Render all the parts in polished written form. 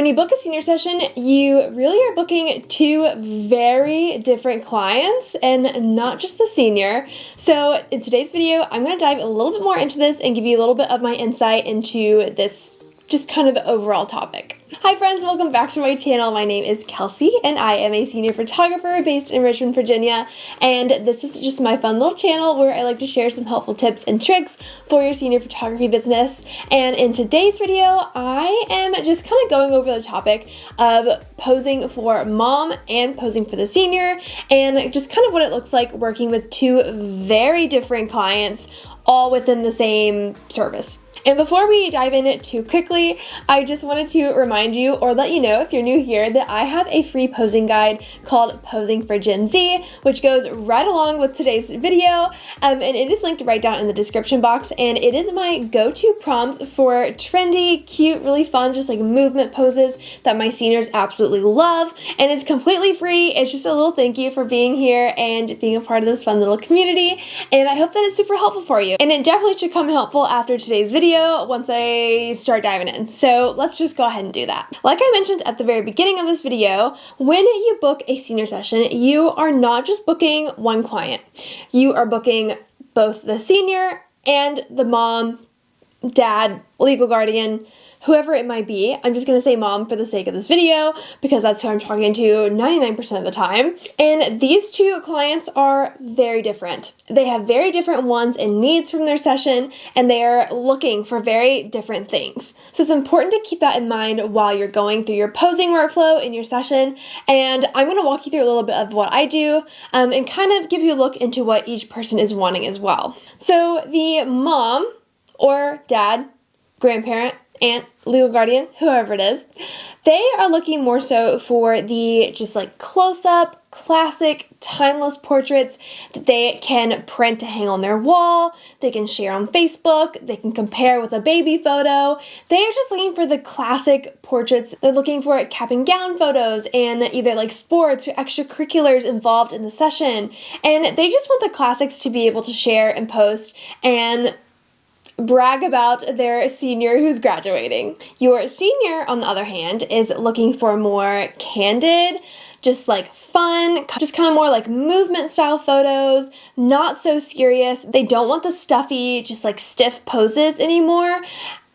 When you book a senior session, you really are booking two very different clients and not just the senior. So in today's video, I'm going to dive a little bit more into this and give you a little bit of my insight into this just kind of overall topic. Hi friends, welcome back to my channel. My name is Kelsey and I am a senior photographer based in Richmond, Virginia, and this is just my fun little channel where I like to share some helpful tips and tricks for your senior photography business. And in today's video, I am just kind of going over the topic of posing for mom and posing for the senior, and just kind of what it looks like working with two very different clients all within the same service. And before we dive in it too quickly, I just wanted to remind you or let you know if you're new here that I have a free posing guide called Posing for Gen Z, which goes right along with today's video, and it is linked right down in the description box, and it is my go-to prompts for trendy, cute, really fun, just like movement poses that my seniors absolutely love, and it's completely free. It's just a little thank you for being here and being a part of this fun little community, and I hope that it's super helpful for you. And it definitely should come helpful after today's video once I start diving in. So let's just go ahead and do that. Like I mentioned at the very beginning of this video, when you book a senior session, you are not just booking one client. You are booking both the senior and the mom, dad, legal guardian, whoever it might be. I'm just gonna say mom for the sake of this video because that's who I'm talking to 99% of the time. And these two clients are very different. They have very different wants and needs from their session, and they are looking for very different things. So it's important to keep that in mind while you're going through your posing workflow in your session. And I'm gonna walk you through a little bit of what I do and kind of give you a look into what each person is wanting as well. So the mom or dad, grandparent, aunt, legal guardian, whoever it is, they are looking more so for the just like close-up, classic, timeless portraits that they can print to hang on their wall, they can share on Facebook, they can compare with a baby photo. They are just looking for the classic portraits. They're looking for cap and gown photos and either like sports or extracurriculars involved in the session. And they just want the classics to be able to share and post and brag about their senior who's graduating. Your senior, on the other hand, is looking for more candid, just like fun, just kind of more like movement style photos, not so serious. They don't want the stuffy, just like stiff poses anymore.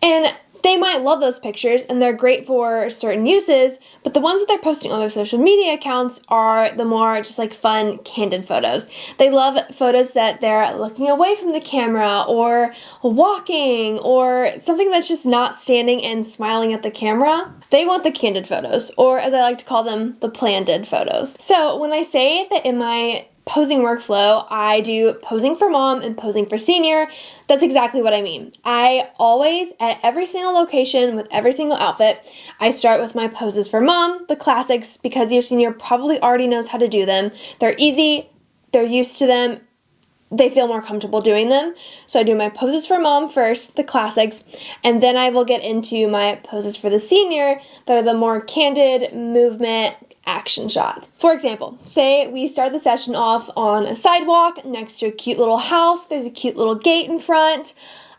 And they might love those pictures and they're great for certain uses, but the ones that they're posting on their social media accounts are the more just like fun, candid photos. They love photos that they're looking away from the camera or walking or something that's just not standing and smiling at the camera. They want the candid photos, or as I like to call them, the planned photos. So when I say that in my posing workflow, I do posing for mom and posing for senior, that's exactly what I mean. I always, at every single location with every single outfit, I start with my poses for mom, the classics, because your senior probably already knows how to do them. They're easy, they're used to them, they feel more comfortable doing them. So I do my poses for mom first, the classics, and then I will get into my poses for the senior that are the more candid movement action shots. For example, say we start the session off on a sidewalk next to a cute little house. There's a cute little gate in front.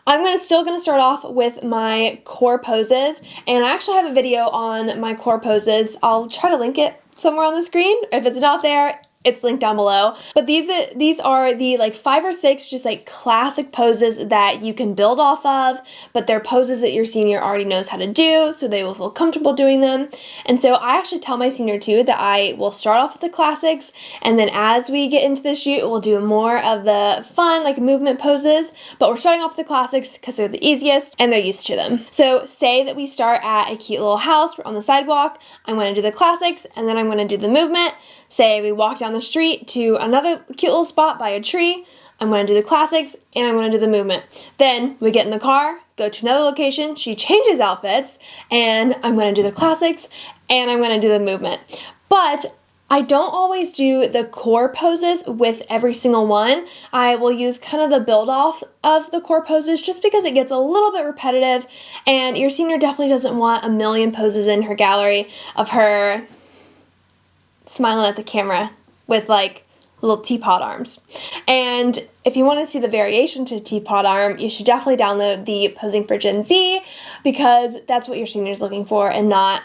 I'm still gonna start off with my core poses, and I actually have a video on my core poses. I'll try to link it somewhere on the screen. If it's not there, it's linked down below. But these are the like 5 or 6 just like classic poses that you can build off of, but they're poses that your senior already knows how to do, so they will feel comfortable doing them. And so I actually tell my senior too that I will start off with the classics, and then as we get into the shoot, we'll do more of the fun like movement poses, but we're starting off with the classics because they're the easiest and they're used to them. So say that we start at a cute little house, we're on the sidewalk, I'm gonna do the classics, and then I'm gonna do the movement. Say we walk down the street to another cute little spot by a tree, I'm going to do the classics and I'm going to do the movement. Then we get in the car, go to another location, she changes outfits, and I'm going to do the classics and I'm going to do the movement. But I don't always do the core poses with every single one. I will use kind of the build off of the core poses just because it gets a little bit repetitive, and your senior definitely doesn't want a million poses in her gallery of her smiling at the camera with like little teapot arms. And if you want to see the variation to teapot arm, you should definitely download the Posing for Gen Z, because that's what your senior is looking for and not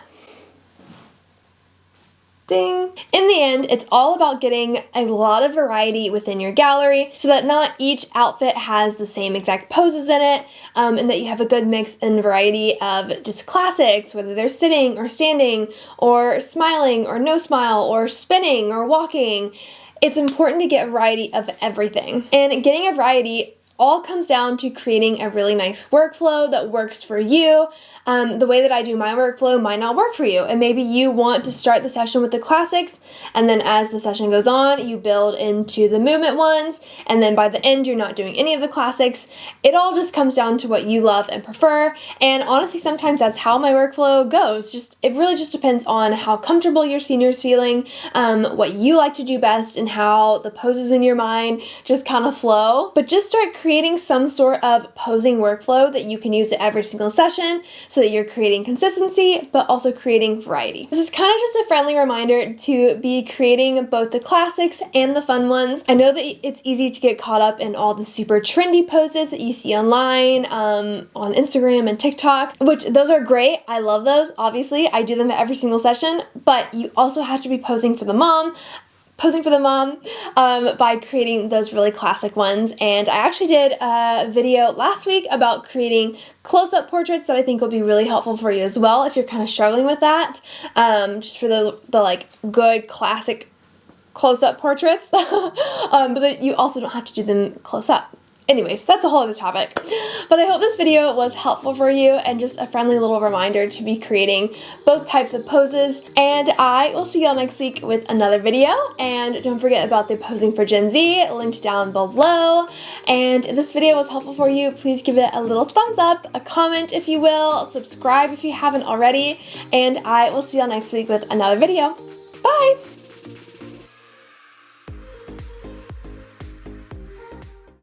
Ding. In the end, it's all about getting a lot of variety within your gallery so that not each outfit has the same exact poses in it, and that you have a good mix and variety of just classics, whether they're sitting or standing or smiling or no smile or spinning or walking. It's important to get a variety of everything. And getting a variety all comes down to creating a really nice workflow that works for you. The way that I do my workflow might not work for you, and maybe you want to start the session with the classics, and then as the session goes on, you build into the movement ones, and then by the end, you're not doing any of the classics. It all just comes down to what you love and prefer, and honestly, sometimes that's how my workflow goes. It really just depends on how comfortable your senior's feeling, what you like to do best, and how the poses in your mind just kind of flow. But just start creating some sort of posing workflow that you can use at every single session so that you're creating consistency, but also creating variety. This is kind of just a friendly reminder to be creating both the classics and the fun ones. I know that it's easy to get caught up in all the super trendy poses that you see online, on Instagram and TikTok, which those are great. I love those. Obviously, I do them at every single session, but you also have to be posing for the mom by creating those really classic ones. And I actually did a video last week about creating close-up portraits that I think will be really helpful for you as well if you're kind of struggling with that, just for the like good classic close-up portraits, but that you also don't have to do them close-up. Anyways, that's a whole other topic. But I hope this video was helpful for you and just a friendly little reminder to be creating both types of poses. And I will see y'all next week with another video. And don't forget about the Posing for Gen Z, linked down below. And if this video was helpful for you, please give it a little thumbs up, a comment if you will, subscribe if you haven't already, and I will see y'all next week with another video. Bye!